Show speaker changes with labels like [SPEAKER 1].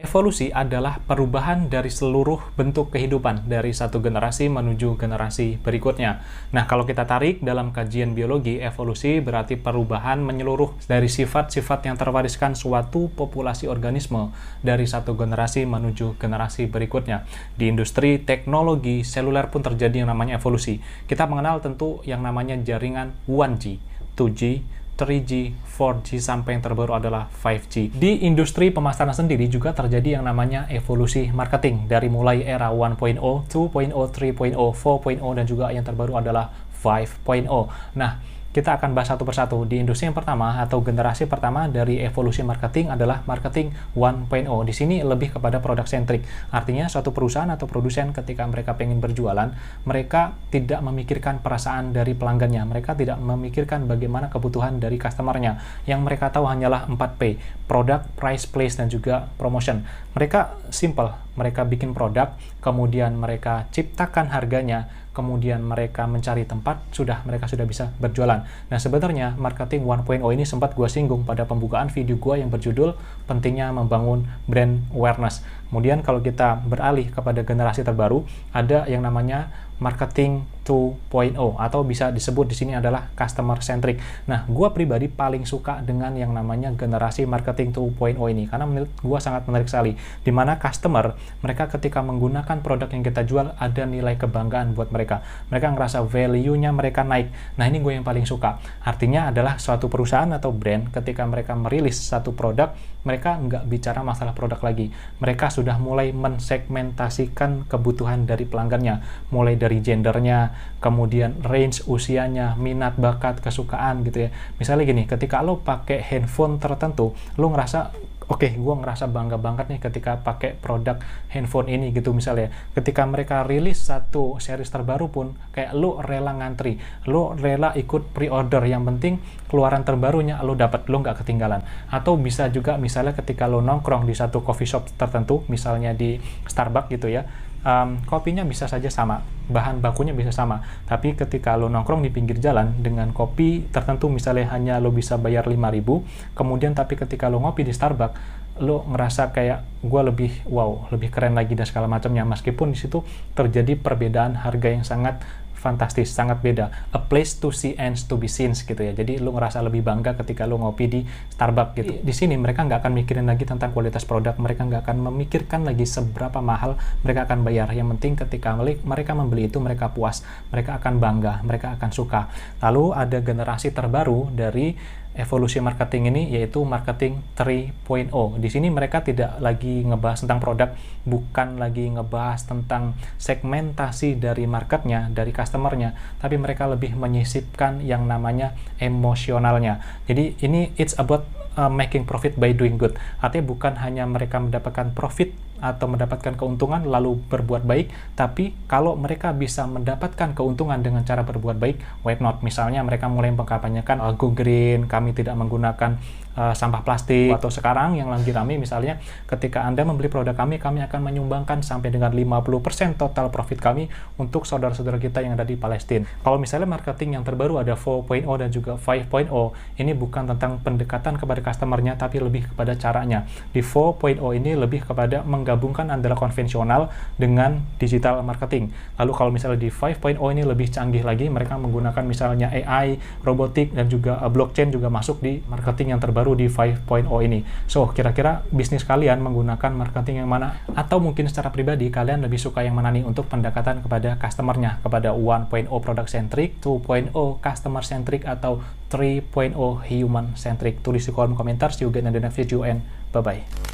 [SPEAKER 1] Evolusi adalah perubahan dari seluruh bentuk kehidupan dari satu generasi menuju generasi berikutnya. Nah, kalau kita tarik dalam kajian biologi, evolusi berarti perubahan menyeluruh dari sifat-sifat yang terwariskan suatu populasi organisme dari satu generasi menuju generasi berikutnya. Di industri teknologi seluler pun terjadi yang namanya evolusi. Kita mengenal tentu yang namanya jaringan 1G, 2G, 3G, 4G, sampai yang terbaru adalah 5G. Di industri pemasaran sendiri juga terjadi yang namanya evolusi marketing. Dari mulai era 1.0, 2.0, 3.0, 4.0, dan juga yang terbaru adalah 5.0. Nah, kita akan bahas satu persatu. Di industri yang pertama atau generasi pertama dari evolusi marketing adalah marketing 1.0. Di sini lebih kepada produk centric. Artinya suatu perusahaan atau produsen ketika mereka pengen berjualan, mereka tidak memikirkan perasaan dari pelanggannya. Mereka tidak memikirkan bagaimana kebutuhan dari customernya. Yang mereka tahu hanyalah 4P, product, price, place, dan juga promotion. Mereka simple. Mereka bikin produk, kemudian mereka ciptakan harganya, kemudian mereka mencari tempat, mereka sudah bisa berjualan. Nah, sebenarnya marketing 1.0 ini sempat gue singgung pada pembukaan video gue yang berjudul pentingnya membangun brand awareness. Kemudian kalau kita beralih kepada generasi terbaru, ada yang namanya marketing 2.0 atau bisa disebut di sini adalah customer centric. Nah, gue pribadi paling suka dengan yang namanya generasi marketing 2.0 ini karena menurut gue sangat menarik sekali. Dimana customer, mereka ketika menggunakan produk yang kita jual ada nilai kebanggaan buat mereka. Mereka ngerasa value-nya mereka naik. Nah, ini gue yang paling suka. Artinya adalah suatu perusahaan atau brand ketika mereka merilis satu produk, mereka nggak bicara masalah produk lagi. Mereka sudah mulai mensegmentasikan kebutuhan dari pelanggannya, mulai dari gendernya, kemudian range usianya, minat, bakat, kesukaan gitu ya. Misalnya gini, ketika lo pakai handphone tertentu, lo ngerasa oke, gue ngerasa bangga banget nih ketika pakai produk handphone ini gitu misalnya. Ketika mereka rilis satu series terbaru pun, kayak lo rela ngantri, lo rela ikut pre-order, yang penting keluaran terbarunya lo dapat, lo nggak ketinggalan. Atau bisa juga misalnya ketika lo nongkrong di satu coffee shop tertentu, misalnya di Starbucks gitu ya, kopinya bisa saja sama, bahan bakunya bisa sama, tapi ketika lo nongkrong di pinggir jalan dengan kopi tertentu misalnya hanya lo bisa bayar 5.000, kemudian tapi ketika lo ngopi di Starbucks, lo ngerasa kayak gue lebih keren lagi dan segala macamnya, meskipun di situ terjadi perbedaan harga yang sangat fantastis, sangat beda. A place to see and to be seen gitu ya. Jadi lu ngerasa lebih bangga ketika lu ngopi di Starbucks gitu. Di sini mereka nggak akan mikirin lagi tentang kualitas produk, mereka nggak akan memikirkan lagi seberapa mahal mereka akan bayar. Yang penting ketika mereka membeli itu mereka puas, mereka akan bangga, mereka akan suka. Lalu ada generasi terbaru dari evolusi marketing ini, yaitu marketing 3.0. Di sini mereka tidak lagi ngebahas tentang produk, bukan lagi ngebahas tentang segmentasi dari marketnya, dari customernya, tapi mereka lebih menyisipkan yang namanya emosionalnya. Jadi ini it's about making profit by doing good. Artinya bukan hanya mereka mendapatkan profit atau mendapatkan keuntungan lalu berbuat baik, tapi kalau mereka bisa mendapatkan keuntungan dengan cara berbuat baik, why not? Misalnya mereka mulai mengkampanyekan go green, kami tidak menggunakan sampah plastik, atau sekarang yang lagi rame misalnya ketika Anda membeli produk kami akan menyumbangkan sampai dengan 50% total profit kami untuk saudara-saudara kita yang ada di Palestina. Kalau misalnya marketing yang terbaru ada 4.0 dan juga 5.0, ini bukan tentang pendekatan kepada customernya, tapi lebih kepada caranya. Di 4.0 ini lebih kepada menggabungkan antara konvensional dengan digital marketing. Lalu kalau misalnya di 5.0 ini lebih canggih lagi, mereka menggunakan misalnya AI, robotik, dan juga blockchain juga masuk di marketing yang terbaru di 5.0 ini. So, kira-kira bisnis kalian menggunakan marketing yang mana? Atau mungkin secara pribadi kalian lebih suka yang mana nih untuk pendekatan kepada customernya, kepada 1.0 product centric, 2.0 customer centric, atau 3.0 human centric? Tulis di kolom komentar. See you again in the next video and bye-bye.